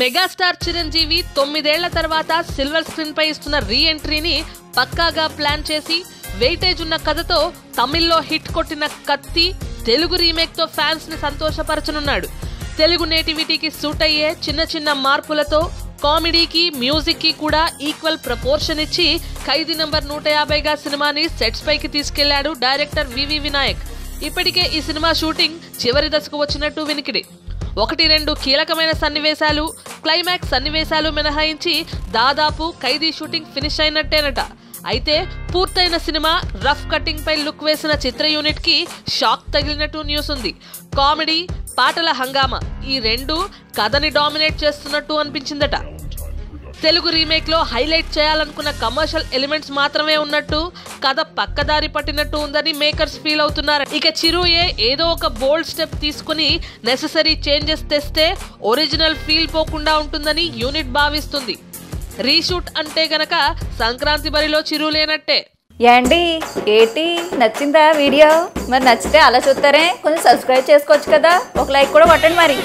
Megastar Chiranjeevi 9 ఏళ్ల తర్వాత silver screen పై ఇస్తున్న రీ ఎంట్రీని పక్కాగా ప్లాన్ చేసి వెయిటేజ్ ఉన్న కథతో తమిళ్లో హిట్ కొట్టిన కత్తి తెలుగు రీమేక్ తో ఫ్యాన్స్ ని సంతోషపరచనున్నాడు. తెలుగు నేటివిటీకి సూట్ అయ్యే చిన్న చిన్న మార్పులతో కామెడీకి మ్యూజిక్ కి కూడా ఈక్వల్ ప్రపోర్షన్ ఇచ్చి ఖైదీ నంబర్ 150గా సినిమాని సెట్స్ పైకి తీసుకెళ్లాడు డైరెక్టర్ వివి వినాయక్. ఇప్పటికే ఈ సినిమా షూటింగ్ చివరి దశకు వచ్చినట్టు వినికిడి. 1-2 కీలకమైన సన్నివేశాలు, క్లైమాక్స్ సన్నివేశాలు మినహాయించి దాదాపు ఖైదీ షూటింగ్ ఫినిష్ అయినట్టేనట. అయితే పూర్తయిన సినిమా రఫ్ కటింగ్ పై లుక్ వేసిన చిత్ర యూనిట్ కి షాక్ తగిలినట్టు న్యూస్ ఉంది. కామెడీ, పాటల హంగామా ఈ రెండు కథని డామినేట్ చేస్తున్నట్టు అనిపించిందట. తెలుగు రీమేక్ లో హైలైట్ చేయాలనుకున్న కమర్షియల్ ఎలిమెంట్స్ మాత్రమే ఉన్నట్టు, కథ పక్కదారి పట్టినట్టు ఉందని మేకర్స్ ఫీల్ అవుతున్నారు. ఇక చిరుయే ఏదో ఒక బోల్డ్ స్టెప్ తీసుకుని నెసెసరీ చేంజెస్ తెస్తే ఒరిజినల్ ఫీల్ పోకుండా ఉంటుందని యూనిట్ భావిస్తుంది. రీషూట్ అంటే గనక సంక్రాంతి బరిలో చిరు లేనట్టే. ఏండి ఏటి నచ్చిందా వీడియో? మరి నచ్చితే అలా చూస్తారే, కొంచెం సబ్స్క్రైబ్ చేసుకోవచ్చు కదా, ఒక లైక్ కూడా కొట్టండి మరి.